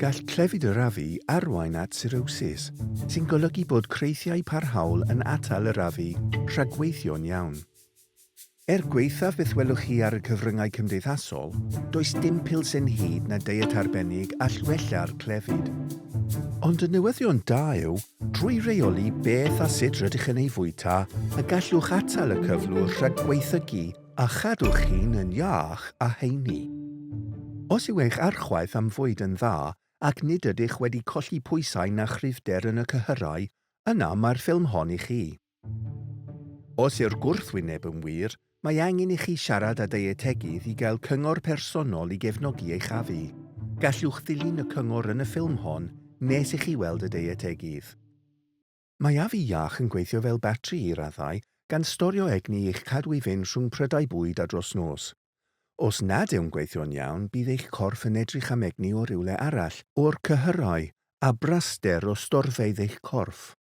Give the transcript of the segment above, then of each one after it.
Gall chlefyd arafu arwain at Sirosis, sy'n golygu bod creithiau parhaol yn atal arafu rhagweithio'n iawn. Gweithaf beth welwch chi ar y cyfryngau cymdeithasol, does dim pilsyn hyd na diet arbennig a llwella'r clefyd. Ond y newyddion da yw, drwy reoli beth a sut rydych yn ei fwyta, y gallwch atal y cyflwr rhag gweithygu a chadwch chi'n yn iach a heini. Os yw eich archwaith am fwyd yn dda ac nid ydych wedi colli pwysau na chryfder yn y cyhyrau, yna mae'r ffilm hon i chi. Os yw'r gwrthwyneb yn wir, mae angen i chi siarad â deietegydd i gael cyngor personol i gefnogi eich afu. Gallwch ddilyn y cyngor yn y ffilm hon nes i chi weld y deietegydd. Mae afu iach yn gweithio fel batri i raddau gan storio egni eich cadw i fynd rhwng prydau bwyd a dros nos. Os nad yw'n gweithio'n iawn, bydd eich corff yn edrych am egni o rywle arall, o'r cyhyrau a braster o storfeydd eich corff.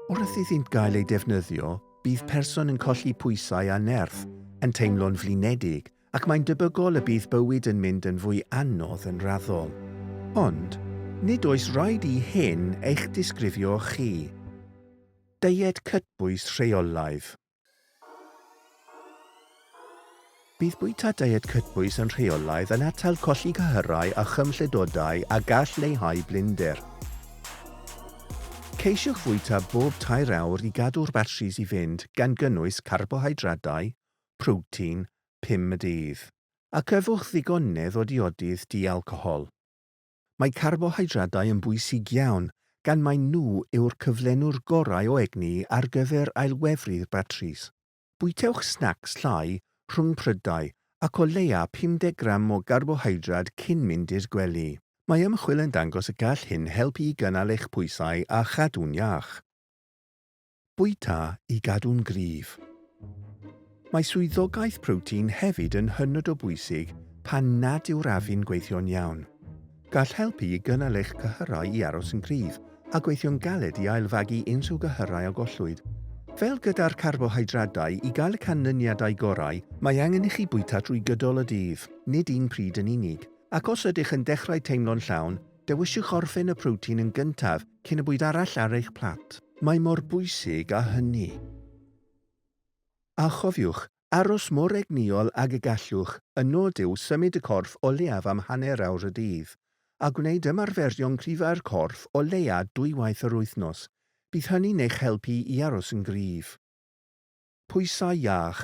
Wrth iddynt gael ei defnyddio, bydd person yn colli pwysau a nerth, yn teimlo'n flinedig, ac mae'n debygol y bydd bywyd yn mynd yn fwy anodd yn raddol. Ond, nid oes rhaid i hyn eich disgrifio chi. Diet cytbwys rheolaidd. Bydd bwyta diet cytbwys yn rheolaidd yn atal colli cyhyrau a cymhlethdodau a gall leihau blinder. Ceisiwch fwyta bob 2 awr i gadw'r batris i fynd gan gynnwys carbohydradau, protein, 5 dydd, ac yfwch ddigonedd o diodydd di-alcohol. Mae carbohydradau yn bwysig iawn gan mai nhw yw'r cyflenwr gorau o egni ar gyfer ailwefru'r batris. Bwytewch snacks llai rhwng prydau ac o leia 50 gram o garbohydrad cyn mynd i'r gwely. Mae ymchwil yn dangos y gall hyn helpu i gynnal eich pwysau a chadw'n iach. Bwyta i gadw'n gryf. Mae swyddogaeth protein hefyd yn hynod o bwysig pan nad yw'r afu'n gweithio'n iawn. Gall helpu i gynnal eich cyhyrau i aros yn gryf a gweithio'n galed i ailfagu unrhyw gyhyrau o gollwyd. Fel gyda'r carbohydradau, i gael y canlyniadau gorau, mae angen i chi bwyta drwy gydol y dydd, nid un pryd yn unig. Ac os ydych yn dechrau teimlo'n llawn, dewiswch orffen y protein yn gyntaf cyn y bwyd arall ar eich plat. Mae mor bwysig â hynny. A chofiwch, aros mor egniol ag y gallwch, y nod yw symud y corff o leiaf am hanner awr y dydd, a gwneud ymarferion cryfau'r corff o leia 2 waith yr wythnos. Bydd hynny'n eich helpu i aros yn gryf. Pwysau iach.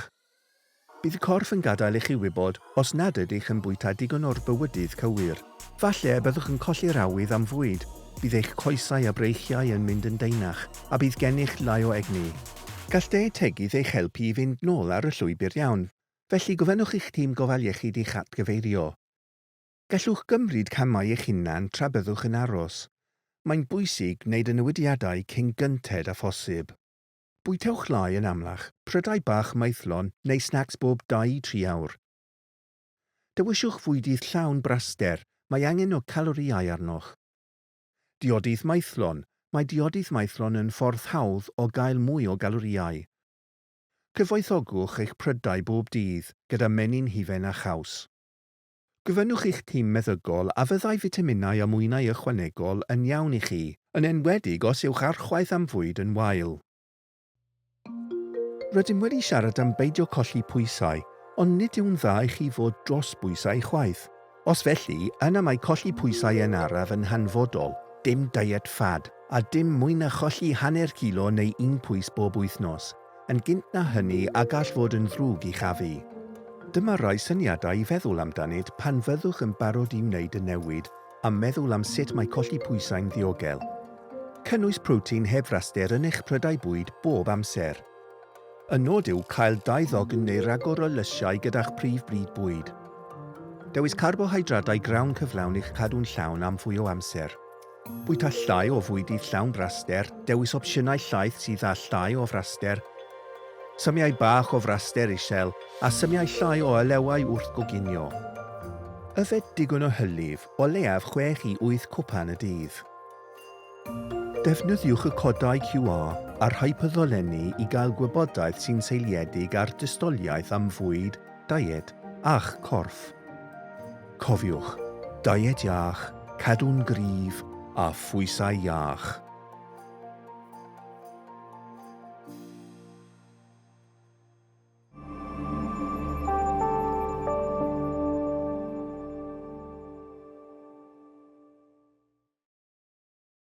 Bydd y corff yn gadael i chi wybod os nad ydych yn bwyta digon o'r bywydydd cywir. Falle byddwch yn colli'r awydd am fwyd, bydd eich coesau a breichiau yn mynd yn deinach, a bydd gennych lai o egni. Gall deietegydd eich helpu i fynd nôl ar y llwybr iawn, felly gofynnwch eich tîm gofal iechyd i'ch atgyfeirio. Gallwch gymryd camau eich hunan tra byddwch yn aros. Mae'n bwysig gwneud y newidiadau cyn gynted a phosib. Bwytewch lai yn amlach, prydau bach maethlon neu snacks bob 2-3 awr. Dewiswch fwydydd llawn braster, mae angen o calorïau arnoch. Diodydd maethlon. Mae diodydd maethlon yn ffordd hawdd o gael mwy o galorïau. Cyfoethogwch eich prydau bob dydd gyda menyn hufen a chaws. Gofynnwch eich tîm meddygol a fyddai fitaminau a mwynau ychwanegol yn iawn i chi, yn enwedig os yw'ch archwaith am fwyd yn wael. Rydym wedi siarad am beidio colli pwysau, ond nid yw'n dda i chi fod dros bwysau chwaith. Os felly, yna mae colli pwysau yn araf yn hanfodol, dim diet ffad, a dim mwy na cholli hanner kilo neu 1 pwys bob wythnos. Yn gynt na hynny a gall fod yn ddrwg i chafu. Dyma rai syniadau i feddwl amdanynt pan fyddwch yn barod i wneud y newid a meddwl am sut mae colli pwysau'n ddiogel. Cynnwys protein heb raster yn eich prydau bwyd bob amser. Y nod yw cael 2 ddogn neu ragor o lysiau gyda'ch prif bryd bwyd. Dewis carbohydradau grawn cyflawn i'ch cadw'n llawn am fwy o amser. Bwyta llai o fwydydd llawn braster, dewis opsiynau llaeth sydd â llai o fraster, symiau bach o fraster isel a symiau llai o olewau wrth goginio. Yfed digon o hylif, o leiaf 6 i 8 cwpan y dydd. Defnyddiwch y codau QR a'r dolenni i gael gwybodaeth sy'n seiliedig ar dystoliaeth am fwyd, diet a'ch corff. Cofiwch, diet iach, cadw'n gryf a phwysau iach